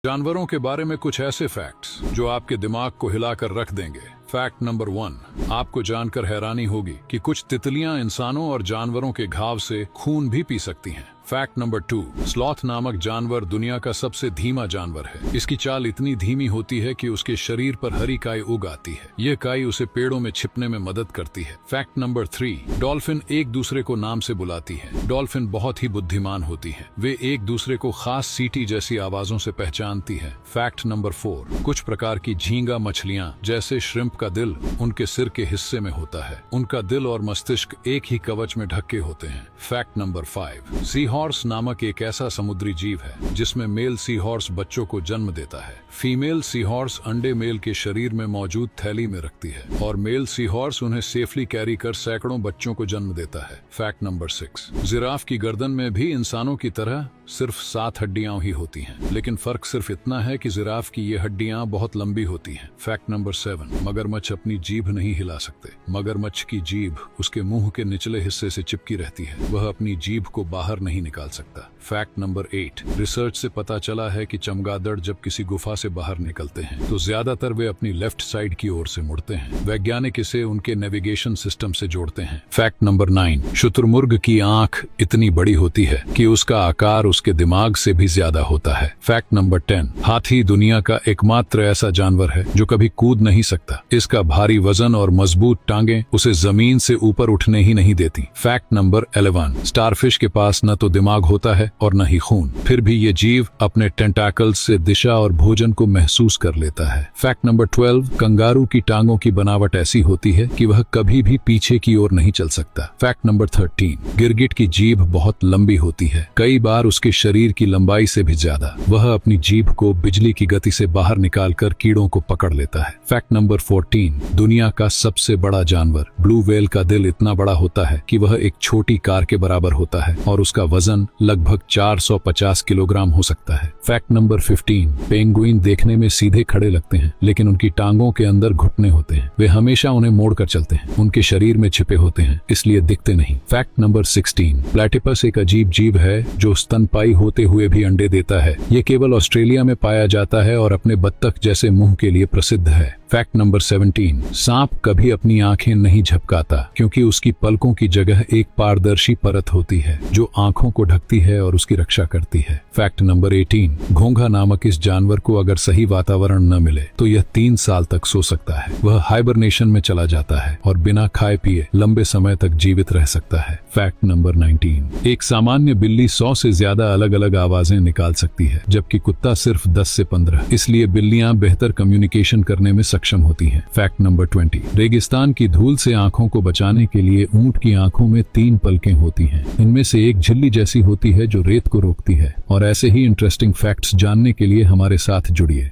जानवरों के बारे में कुछ ऐसे फैक्ट्स जो आपके दिमाग को हिलाकर रख देंगे। फैक्ट नंबर 1, आपको जानकर हैरानी होगी कि कुछ तितलियां इंसानों और जानवरों के घाव से खून भी पी सकती हैं। फैक्ट नंबर 2, स्लॉथ नामक जानवर दुनिया का सबसे धीमा जानवर है। इसकी चाल इतनी धीमी होती है कि उसके शरीर पर हरी काई उग आती है। यह काई उसे पेड़ों में छिपने में मदद करती है। फैक्ट नंबर 3, डॉल्फिन एक दूसरे को नाम से बुलाती है। डॉल्फिन बहुत ही बुद्धिमान होती है। वे एक दूसरे को खास सीटी जैसी आवाजों से पहचानती है। फैक्ट नंबर 4, कुछ प्रकार की झींगा मछलियां जैसे श्रिम्प का दिल उनके सिर के हिस्से में होता है। उनका दिल और मस्तिष्क एक ही कवच में ढके होते हैं। फैक्ट नंबर 5, सी हॉर्स नामक एक ऐसा समुद्री जीव है जिसमें मेल सी हॉर्स बच्चों को जन्म देता है। फीमेल सी हॉर्स अंडे मेल के शरीर में मौजूद थैली में रखती है और मेल सी हॉर्स उन्हें सेफली कैरी कर सैकड़ों बच्चों को जन्म देता है। फैक्ट नंबर 6, जिराफ की गर्दन में भी इंसानों की तरह सिर्फ 7 हड्डियां ही होती हैं, लेकिन फर्क सिर्फ इतना है कि जिराफ की ये हड्डियां बहुत लंबी होती हैं। फैक्ट नंबर 7, मगरमच्छ अपनी जीभ नहीं हिला सकते। मगरमच्छ की जीभ उसके मुंह के निचले हिस्से से चिपकी रहती है। वह अपनी जीभ को बाहर नहीं निकाल सकता। फैक्ट नंबर 8, रिसर्च से पता चला है कि चमगादड़ जब किसी गुफा से बाहर निकलते हैं तो ज्यादातर वे अपनी लेफ्ट साइड की ओर से मुड़ते हैं। वैज्ञानिक इसे उनके नेविगेशन सिस्टम से जोड़ते हैं। फैक्ट नंबर 9, शुतुरमुर्ग की आंख इतनी बड़ी होती है कि उसका आकार उसके दिमाग से भी ज्यादा होता है। फैक्ट नंबर 10, हाथी दुनिया का एकमात्र ऐसा जानवर है जो कभी कूद नहीं सकता। इसका भारी वजन और मजबूत टांगें उसे जमीन से ऊपर उठने ही नहीं देती। फैक्ट नंबर 11, स्टारफिश के पास न तो दिमाग होता है और न ही खून, फिर भी ये जीव अपने टेंटाकल्स से दिशा और भोजन को महसूस कर लेता है। फैक्ट नंबर 12, कंगारू की टांगों की बनावट ऐसी होती है कि वह कभी भी पीछे की ओर नहीं चल सकता। फैक्ट नंबर 13, गिरगिट की जीभ बहुत लंबी होती है, कई बार उसके शरीर की लंबाई से भी ज्यादा। वह अपनी जीभ को बिजली की गति से बाहर निकालकर कीड़ों को पकड़ लेता है। फैक्ट नंबर 14, दुनिया का सबसे बड़ा जानवर ब्लू व्हेल का दिल इतना बड़ा होता है कि वह एक छोटी कार के बराबर होता है और उसका वजन लगभग 450 किलोग्राम हो सकता है। फैक्ट नंबर 15, पेंगुइन देखने में सीधे खड़े लगते हैं लेकिन उनकी टांगों के अंदर घुटने होते हैं। वे हमेशा उन्हें मोड़कर चलते हैं। उनके शरीर में छिपे होते हैं इसलिए दिखते नहीं। फैक्ट नंबर 16, प्लेटिपस एक अजीब जीव है जो स्तनपायी होते हुए भी अंडे देता है। ये केवल ऑस्ट्रेलिया में पाया जाता है और अपने बत्तख जैसे मुंह के लिए प्रसिद्ध है। फैक्ट नंबर 17, सांप कभी अपनी आंखें नहीं झपकाता क्योंकि उसकी पलकों की जगह एक पारदर्शी परत होती है जो आंखों को ढकती है और उसकी रक्षा करती है। फैक्ट नंबर 18, घोंघा नामक इस जानवर को अगर सही वातावरण न मिले तो यह 3 साल तक सो सकता है। वह हाइबरनेशन में चला जाता है और बिना खाए पिए लंबे समय तक जीवित रह सकता है। फैक्ट नंबर 19, एक सामान्य बिल्ली 100 से ज्यादा अलग अलग आवाजें निकाल सकती है जबकि कुत्ता सिर्फ 10 से 15। इसलिए बिल्लियां बेहतर कम्युनिकेशन करने में सक्षम होती हैं। फैक्ट नंबर 20, रेगिस्तान की धूल से आंखों को बचाने के लिए ऊंट की आंखों में 3 पलकें होती हैं। इनमें से एक झिल्ली जैसी होती है जो रेत को रोकती है। और ऐसे ही इंटरेस्टिंग फैक्ट्स जानने के लिए हमारे साथ जुड़िए।